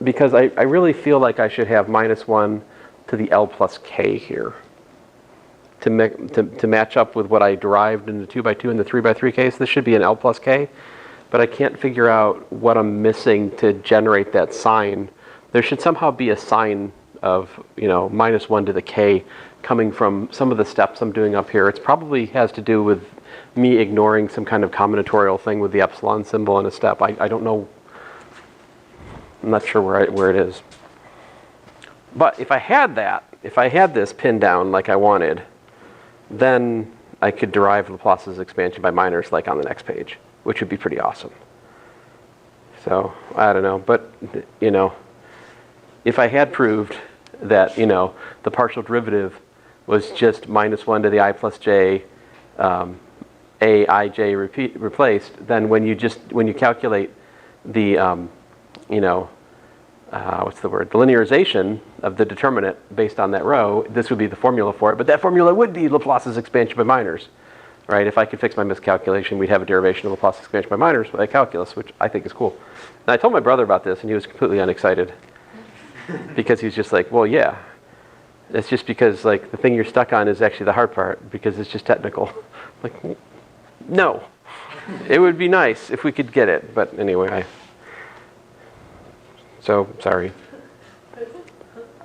Because I really feel like I should have -1 to the L plus K here to match up with what I derived in the 2x2 and the 3x3 case. This should be an L plus K, but I can't figure out what I'm missing to generate that sign. There should somehow be a sign of, -1 to the K coming from some of the steps I'm doing up here. It probably has to do with me ignoring some kind of combinatorial thing with the epsilon symbol in a step. I don't know. I'm not sure where it is. But if I had this pinned down like I wanted, then I could derive Laplace's expansion by minors like on the next page, which would be pretty awesome. So, I don't know. But, if I had proved that, the partial derivative was just -1 to the I plus J, A, I, J replaced, then when you calculate the, what's the word? The linearization of the determinant based on that row, this would be the formula for it, but that formula would be Laplace's expansion by minors, right? If I could fix my miscalculation, we'd have a derivation of Laplace's expansion by minors by calculus, which I think is cool. And I told my brother about this, and he was completely unexcited because he's just like, well, yeah. It's just because like the thing you're stuck on is actually the hard part because it's just technical. Like, no. It would be nice if we could get it, but anyway, so sorry.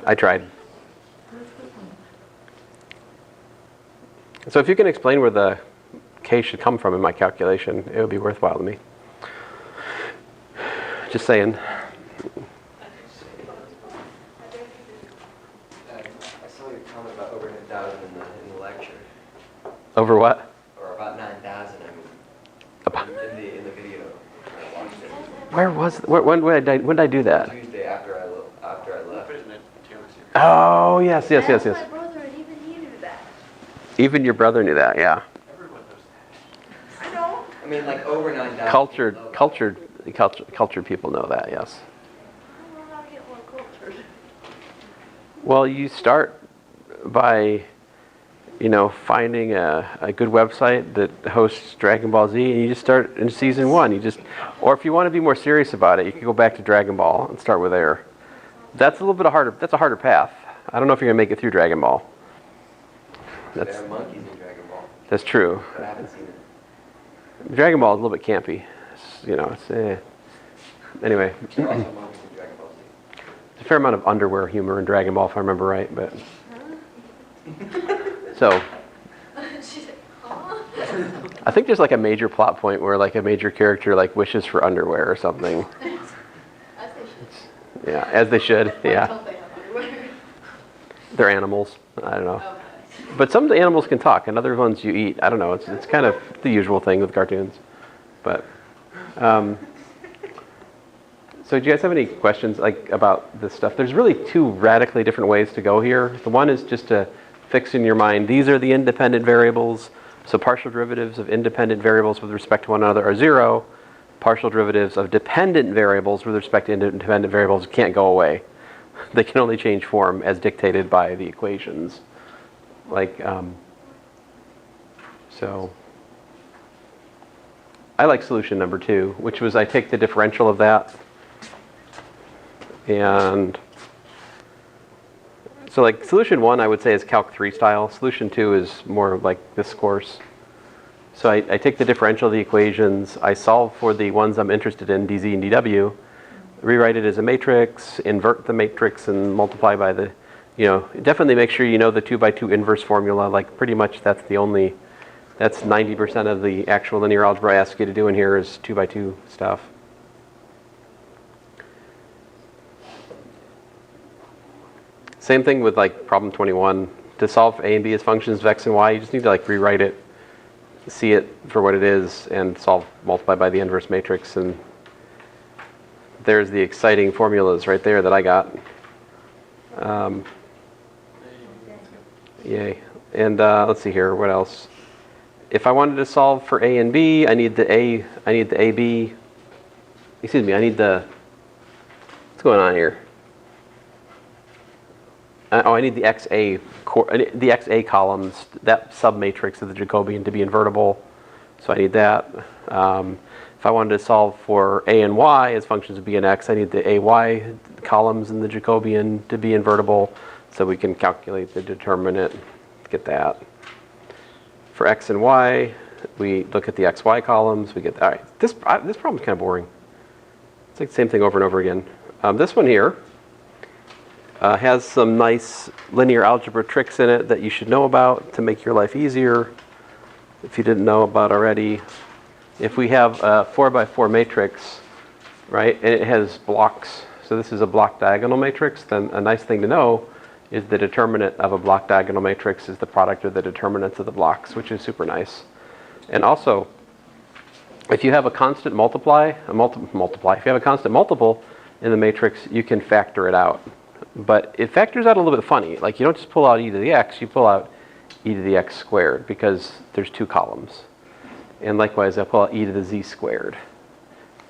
I tried. So if you can explain where the k should come from in my calculation, it would be worthwhile to me. Just saying. I saw your comment about over 9,000 in the lecture. Over what? Or about 9,000, About- in the video. I watched it. Where was? When did I do that? Tuesday after I left. Put it in the Taylor series. Oh yes. That's my brother, and even he knew that. Even your brother knew that, yeah. Everyone knows that. I know. I mean, like over 9,000. Cultured people know that, yes. I don't know how to get more cultured. Well, you start by, finding a good website that hosts Dragon Ball Z, and you just start in season 1. Or if you want to be more serious about it, you can go back to Dragon Ball and start with there. That's a little bit harder. That's a harder path. I don't know if you're gonna make it through Dragon Ball. There are monkeys in Dragon Ball, That's true. but I haven't seen it. Dragon Ball is a little bit campy. Anyway, There are also monkeys in Dragon Ball Z. there's a fair amount of underwear humor in Dragon Ball, if I remember right. But so She's like, huh? I think there's like a major plot point where like a major character like wishes for underwear or something. I think she. Yeah, as they should. Why Yeah, don't they have underwear? they're animals. I don't know. Okay. But some of the animals can talk, and other ones you eat. I don't know. It's kind of the usual thing with cartoons. But so do you guys have any questions like about this stuff? There's really 2 radically different ways to go here. The one is just to fix in your mind, these are the independent variables. So partial derivatives of independent variables with respect to one another are 0. Partial derivatives of dependent variables with respect to independent variables can't go away. They can only change form as dictated by the equations. So I like solution number 2, which was I take the differential of that. And so like solution 1, I would say is Calc 3 style. Solution 2 is more like this course. So I take the differential of the equations, I solve for the ones I'm interested in, dz and dw, rewrite it as a matrix, invert the matrix, and multiply by the, definitely make sure you know the 2x2 inverse formula. Like pretty much that's 90% of the actual linear algebra I ask you to do in here is 2x2 stuff. Same thing with like problem 21. To solve a and b as functions of x and y, you just need to like rewrite it, see it for what it is, and multiply by the inverse matrix. And there's the exciting formulas right there that I got. Yay. And let's see here, what else? If I wanted to solve for a and b, I need the ab. Excuse me, what's going on here? I need the XA columns, that submatrix of the Jacobian to be invertible. So I need that. If I wanted to solve for a and y as functions of b and x, I need the AY columns in the Jacobian to be invertible. So we can calculate the determinant, get that. For x and y, we look at the XY columns. We get, all right, this problem's kind of boring. It's like the same thing over and over again. This one here has some nice linear algebra tricks in it that you should know about to make your life easier if you didn't know about already. If we have a 4x4 matrix, right, and it has blocks, so this is a block diagonal matrix, then a nice thing to know is the determinant of a block diagonal matrix is the product of the determinants of the blocks, which is super nice. And also, if you have a constant multiply, if you have a constant multiple in the matrix, you can factor it out. But it factors out a little bit funny. Like you don't just pull out e to the x, you pull out e to the x squared because there's 2 columns. And likewise, I pull out e to the z squared.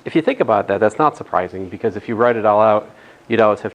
If you think about that, that's not surprising because if you write it all out, you'd always have